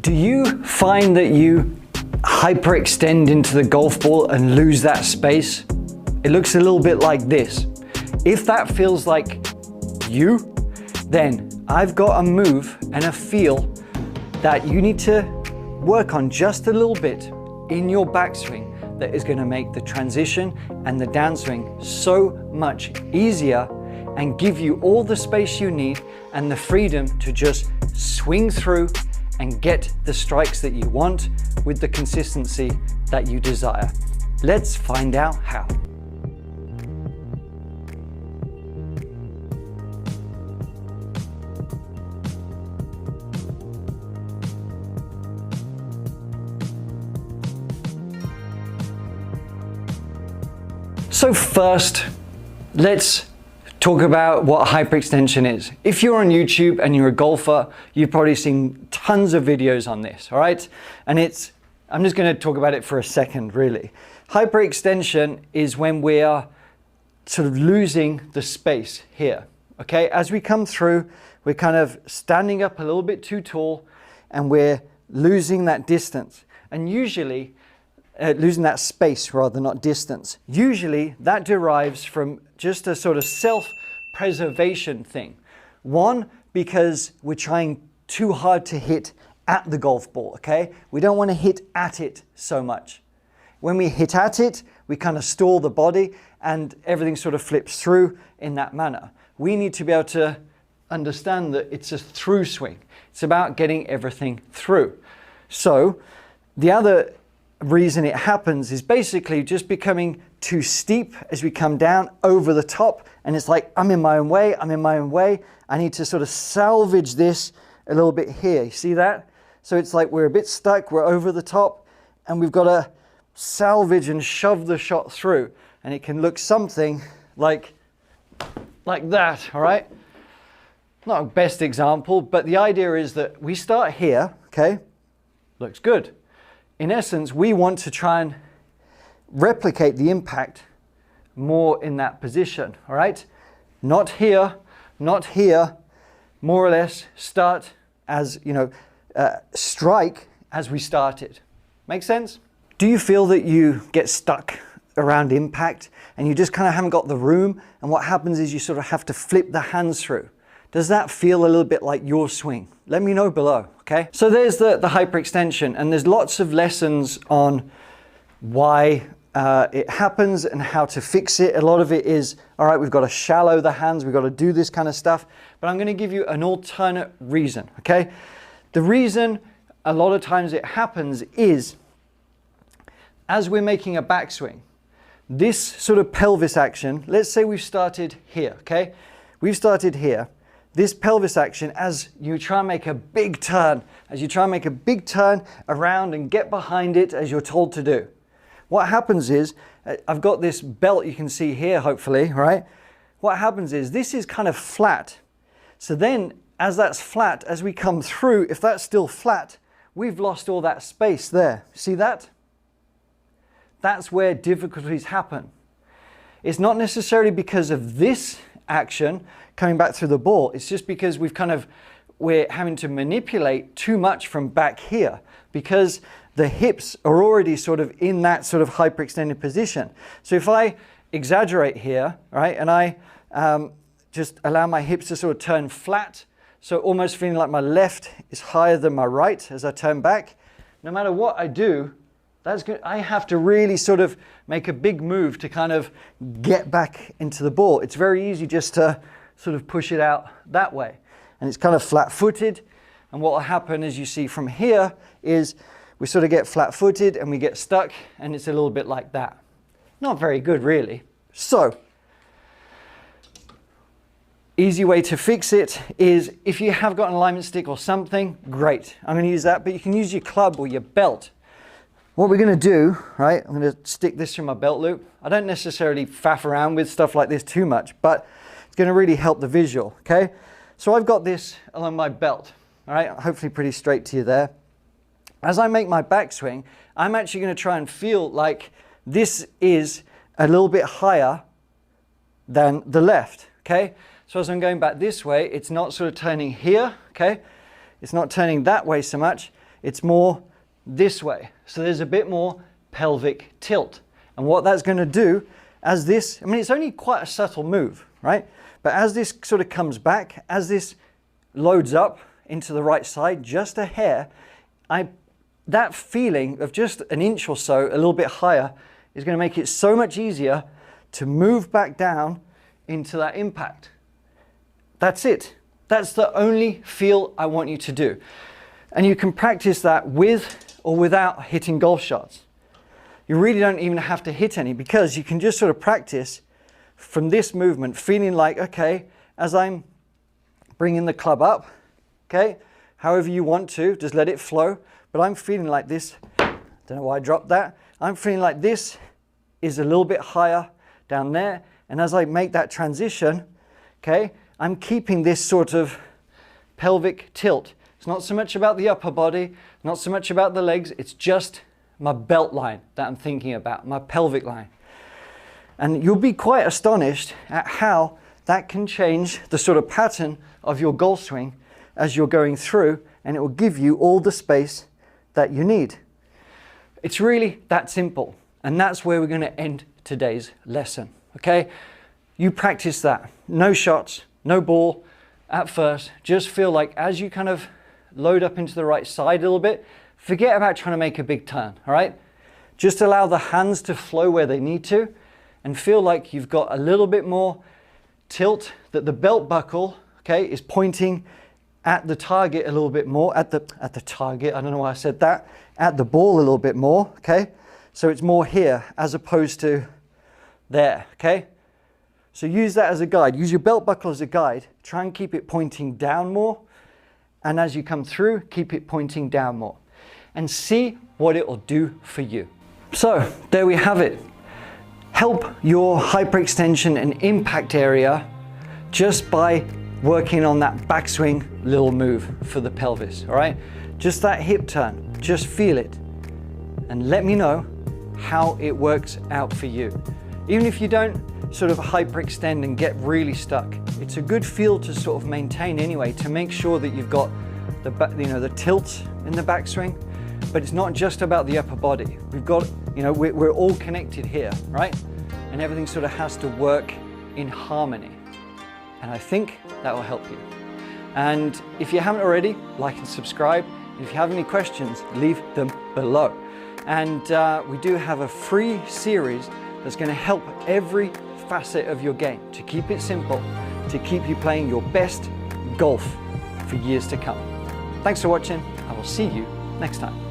Do you find that you hyperextend into the golf ball and lose that space? It looks a little bit like this. If that feels like you, then I've got a move and a feel that you need to work on just a little bit in your backswing that is going to make the transition and the downswing so much easier and give you all the space you need and the freedom to just swing through and get the strikes that you want with the consistency that you desire. Let's find out how. So first, let's talk about what hyperextension is. If you're on YouTube and you're a golfer, you've probably seen tons of videos on this, all right? And I'm just going to talk about it for a second, really. Hyperextension is when we are sort of losing the space here, okay? As we come through, we're kind of standing up a little bit too tall and we're losing that distance. And usually, losing that space rather, not distance. Usually that derives from just a sort of self-preservation thing. One, because we're trying too hard to hit at the golf ball, okay? We don't want to hit at it so much. When we hit at it, we kind of stall the body and everything sort of flips through in that manner. We need to be able to understand that it's a through swing. It's about getting everything through. So the other reason it happens is basically just becoming too steep as we come down over the top, and it's like, I'm in my own way, I'm in my own way. I need to sort of salvage this a little bit here. You see that? So it's like we're a bit stuck, we're over the top, and we've got to salvage and shove the shot through, and it can look something like that, all right? Not a best example, but the idea is that we start here, okay? Looks good. In essence, we want to try and replicate the impact more in that position, all right? Not here, not here, more or less start as, strike as we started. Make sense? Do you feel that you get stuck around impact and you just kind of haven't got the room, and what happens is you sort of have to flip the hands through? Does that feel a little bit like your swing? Let me know below, okay? So there's the hyperextension, and there's lots of lessons on why it happens and how to fix it. A lot of it is, all right, we've got to shallow the hands, we've got to do this kind of stuff, but I'm going to give you an alternate reason, okay? The reason a lot of times it happens is, as we're making a backswing, this sort of pelvis action, let's say we've started here, okay? We've started here. This pelvis action, as you try and make a big turn, around and get behind it as you're told to do. What happens is, I've got this belt you can see here, hopefully, right? What happens is, this is kind of flat. So then, as that's flat, as we come through, if that's still flat, we've lost all that space there. See that? That's where difficulties happen. It's not necessarily because of this action coming back through the ball. It's just because we're having to manipulate too much from back here because the hips are already sort of in that sort of hyperextended position. So if I exaggerate here, right, and I just allow my hips to sort of turn flat, so almost feeling like my left is higher than my right as I turn back, no matter what I do, that's good. I have to really sort of make a big move to kind of get back into the ball. It's very easy just to sort of push it out that way. And it's kind of flat-footed. And what will happen, as you see from here, is we sort of get flat-footed and we get stuck, and it's a little bit like that. Not very good, really. So, easy way to fix it is, if you have got an alignment stick or something, great. I'm going to use that, but you can use your club or your belt. What we're going to do, right, I'm going to stick this through my belt loop. I don't necessarily faff around with stuff like this too much, but it's going to really help the visual, okay? So I've got this along my belt, all right, hopefully pretty straight to you there. As I make my backswing, I'm actually going to try and feel like this is a little bit higher than the left, okay? So as I'm going back this way, it's not sort of turning here, okay? It's not turning that way so much. it's more this way. So there's a bit more pelvic tilt. And what that's going to do as this, I mean, it's only quite a subtle move, right? But as this sort of comes back, as this loads up into the right side, just a hair, that feeling of just an inch or so, a little bit higher, is going to make it so much easier to move back down into that impact. That's it. That's the only feel I want you to do. And you can practice that with or without hitting golf shots. You really don't even have to hit any, because you can just sort of practice from this movement, feeling like, okay, as I'm bringing the club up, okay, however you want to, just let it flow. But I'm feeling like this, don't know why I dropped that. I'm feeling like this is a little bit higher down there. And as I make that transition, okay, I'm keeping this sort of pelvic tilt. It's not so much about the upper body, not so much about the legs, it's just my belt line that I'm thinking about, my pelvic line. And you'll be quite astonished at how that can change the sort of pattern of your golf swing as you're going through, and it will give you all the space that you need. It's really that simple, and that's where we're going to end today's lesson, okay? You practice that. No shots, no ball at first. Just feel like as you kind of load up into the right side a little bit, forget about trying to make a big turn, all right? Just allow the hands to flow where they need to, and feel like you've got a little bit more tilt, that the belt buckle, okay, is pointing at the target a little bit more, at the target, I don't know why I said that, at the ball a little bit more, okay? So it's more here as opposed to there, okay? So use that as a guide. Use your belt buckle as a guide. Try and keep it pointing down more. And as you come through, keep it pointing down more. And see what it will do for you. So there we have it. Help your hyperextension and impact area just by working on that backswing little move for the pelvis, all right? Just that hip turn, just feel it. And let me know how it works out for you. Even if you don't sort of hyperextend and get really stuck, it's a good feel to sort of maintain anyway, to make sure that you've got the tilt in the backswing, but it's not just about the upper body. We've got, we're all connected here, right? And everything sort of has to work in harmony. And I think that will help you. And if you haven't already, like and subscribe. And if you have any questions, leave them below. And we do have a free series that's going to help every facet of your game, to keep it simple, to keep you playing your best golf for years to come. Thanks for watching. I will see you next time.